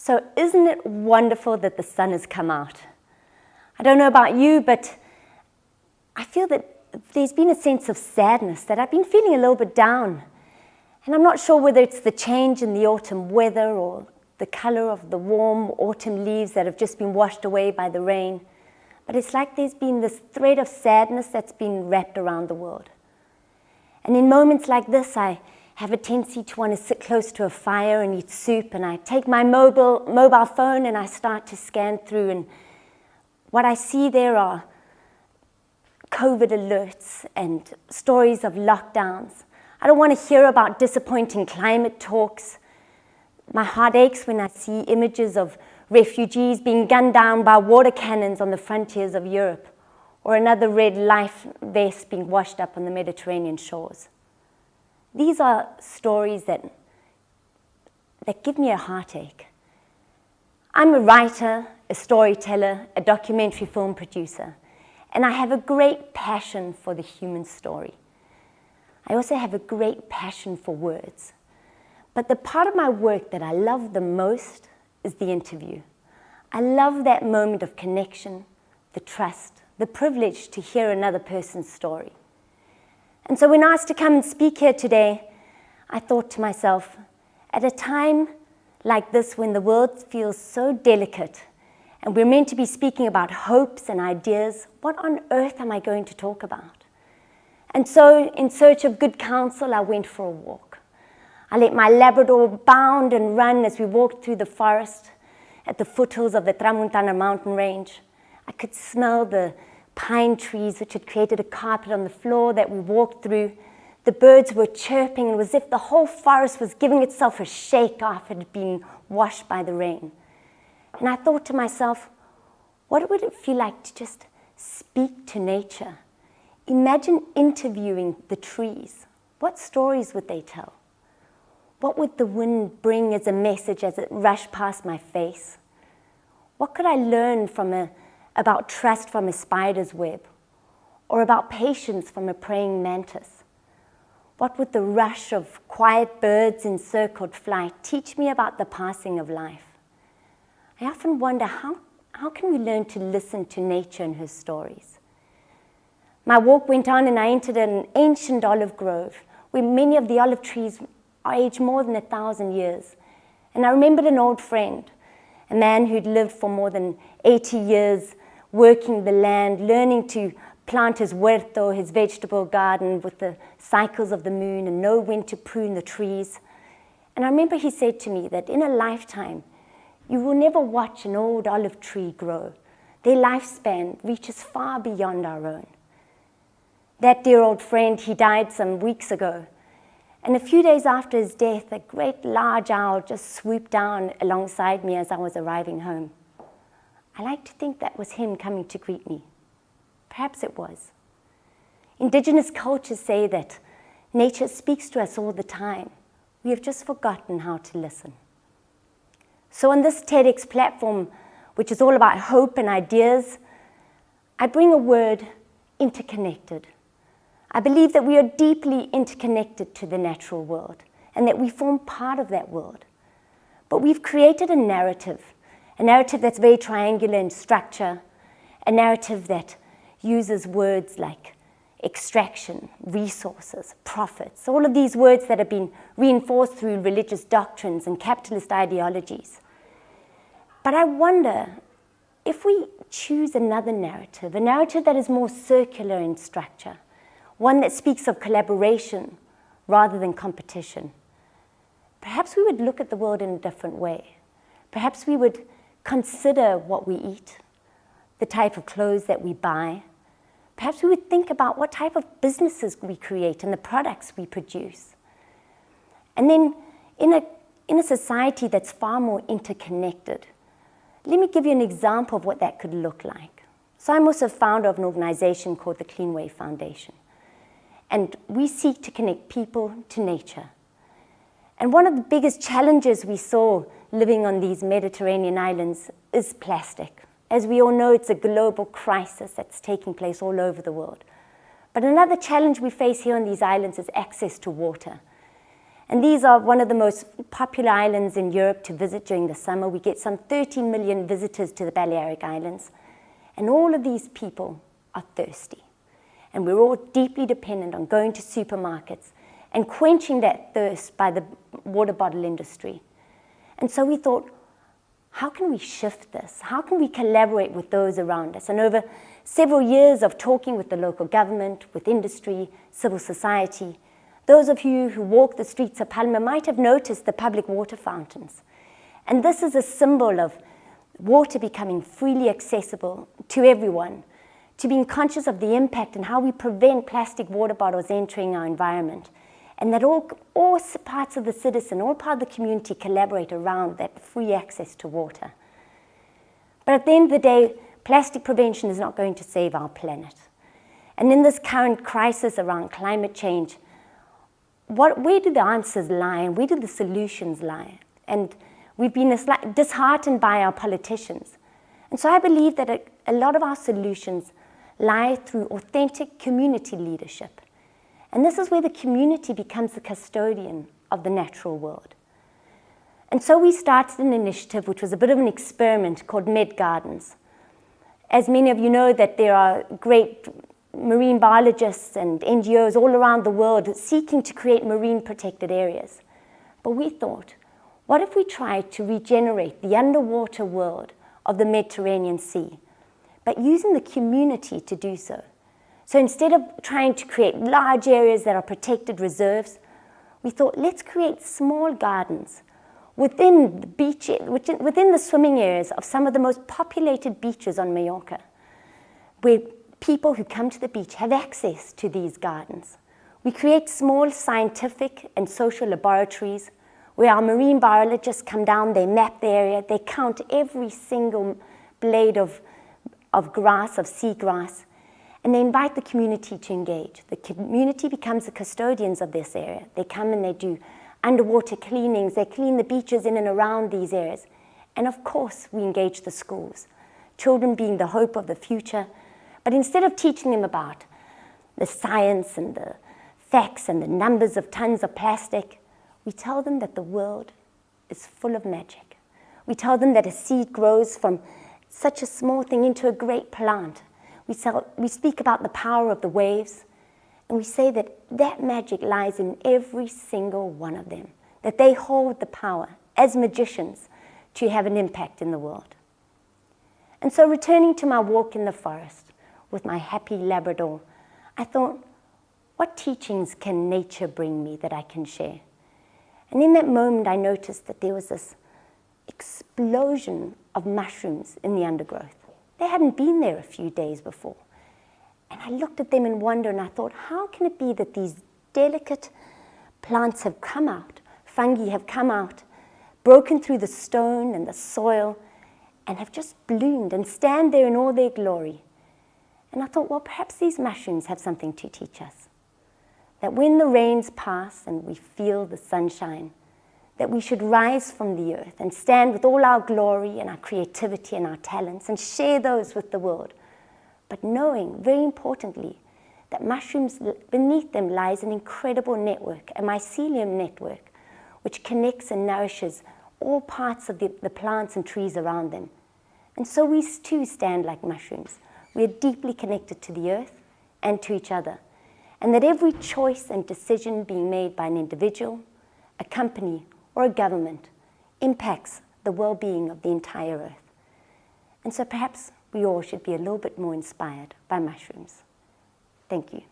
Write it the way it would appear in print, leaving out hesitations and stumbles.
So isn't it wonderful that the sun has come out? I don't know about you, but I feel that there's been a sense of sadness, that I've been feeling a little bit down. And I'm not sure whether it's the change in the autumn weather or the color of the warm autumn leaves that have just been washed away by the rain. But it's like there's been this thread of sadness that's been wrapped around the world. And in moments like this, I have a tendency to want to sit close to a fire and eat soup, and I take my mobile phone and I start to scan through, and what I see there are COVID alerts and stories of lockdowns. I don't want to hear about disappointing climate talks. My heart aches when I see images of refugees being gunned down by water cannons on the frontiers of Europe, or another red life vest being washed up on the Mediterranean shores. These are stories that give me a heartache. I'm a writer, a storyteller, a documentary film producer, and I have a great passion for the human story. I also have a great passion for words. But the part of my work that I love the most is the interview. I love that moment of connection, the trust, the privilege to hear another person's story. And so when asked to come and speak here today, I thought to myself, at a time like this when the world feels so delicate and we're meant to be speaking about hopes and ideas, what on earth am I going to talk about? And so in search of good counsel, I went for a walk. I let my Labrador bound and run as we walked through the forest at the foothills of the Tramuntana mountain range. I could smell the pine trees which had created a carpet on the floor that we walked through. The birds were chirping, and it was as if the whole forest was giving itself a shake after it had been washed by the rain. And I thought to myself, what would it feel like to just speak to nature? Imagine interviewing the trees. What stories would they tell? What would the wind bring as a message as it rushed past my face? What could I learn about trust from a spider's web, or about patience from a praying mantis? What would the rush of quiet birds in circled flight teach me about the passing of life? I often wonder, how can we learn to listen to nature and her stories? My walk went on and I entered an ancient olive grove where many of the olive trees are aged more than 1,000 years. And I remembered an old friend, a man who'd lived for more than 80 years, working the land, learning to plant his huerto, his vegetable garden with the cycles of the moon, and know when to prune the trees. And I remember he said to me that in a lifetime, you will never watch an old olive tree grow. Their lifespan reaches far beyond our own. That dear old friend, he died some weeks ago. And a few days after his death, a great large owl just swooped down alongside me as I was arriving home. I like to think that was him coming to greet me. Perhaps it was. Indigenous cultures say that nature speaks to us all the time. We have just forgotten how to listen. So on this TEDx platform, which is all about hope and ideas, I bring a word, interconnected. I believe that we are deeply interconnected to the natural world and that we form part of that world. But we've created a narrative that's very triangular in structure, a narrative that uses words like extraction, resources, profits, all of these words that have been reinforced through religious doctrines and capitalist ideologies. But I wonder if we choose another narrative, a narrative that is more circular in structure, one that speaks of collaboration rather than competition, perhaps we would look at the world in a different way. Perhaps we would consider what we eat, the type of clothes that we buy. Perhaps we would think about what type of businesses we create and the products we produce. And then in a society that's far more interconnected, let me give you an example of what that could look like. So I'm also founder of an organization called the Clean Wave Foundation. And we seek to connect people to nature. And one of the biggest challenges we saw living on these Mediterranean islands is plastic. As we all know, it's a global crisis that's taking place all over the world. But another challenge we face here on these islands is access to water. And these are one of the most popular islands in Europe to visit during the summer. We get some 13 million visitors to the Balearic Islands. And all of these people are thirsty. And we're all deeply dependent on going to supermarkets and quenching that thirst by the water bottle industry. And so we thought, how can we shift this? How can we collaborate with those around us? And over several years of talking with the local government, with industry, civil society, those of you who walk the streets of Palma might have noticed the public water fountains. And this is a symbol of water becoming freely accessible to everyone, to being conscious of the impact and how we prevent plastic water bottles entering our environment, and that all parts of the citizen, all part of the community collaborate around that free access to water. But at the end of the day, plastic prevention is not going to save our planet. And in this current crisis around climate change, where do the answers lie and where do the solutions lie? And we've been disheartened by our politicians. And so I believe that a lot of our solutions lie through authentic community leadership. And this is where the community becomes the custodian of the natural world. And so we started an initiative which was a bit of an experiment called Med Gardens. As many of you know, that there are great marine biologists and NGOs all around the world seeking to create marine protected areas. But we thought, what if we tried to regenerate the underwater world of the Mediterranean Sea, but using the community to do so? So instead of trying to create large areas that are protected reserves, we thought, let's create small gardens within the swimming areas of some of the most populated beaches on Mallorca, where people who come to the beach have access to these gardens. We create small scientific and social laboratories where our marine biologists come down, they map the area, they count every single blade of grass, of seagrass, and they invite the community to engage. The community becomes the custodians of this area. They come and they do underwater cleanings, they clean the beaches in and around these areas. And of course, we engage the schools, children being the hope of the future. But instead of teaching them about the science and the facts and the numbers of tons of plastic, we tell them that the world is full of magic. We tell them that a seed grows from such a small thing into a great plant. We speak about the power of the waves, and we say that that magic lies in every single one of them, that they hold the power as magicians to have an impact in the world. And so returning to my walk in the forest with my happy Labrador, I thought, what teachings can nature bring me that I can share? And in that moment, I noticed that there was this explosion of mushrooms in the undergrowth. They hadn't been there a few days before. And I looked at them in wonder and I thought, how can it be that these delicate plants have come out, fungi have come out, broken through the stone and the soil, and have just bloomed and stand there in all their glory? And I thought, well, perhaps these mushrooms have something to teach us. That when the rains pass and we feel the sunshine, that we should rise from the earth and stand with all our glory and our creativity and our talents and share those with the world. But knowing, very importantly, that mushrooms, beneath them lies an incredible network, a mycelium network, which connects and nourishes all parts of the plants and trees around them. And so we too stand like mushrooms. We are deeply connected to the earth and to each other. And that every choice and decision being made by an individual, a company, or a government impacts the well-being of the entire earth. And so perhaps we all should be a little bit more inspired by mushrooms. Thank you.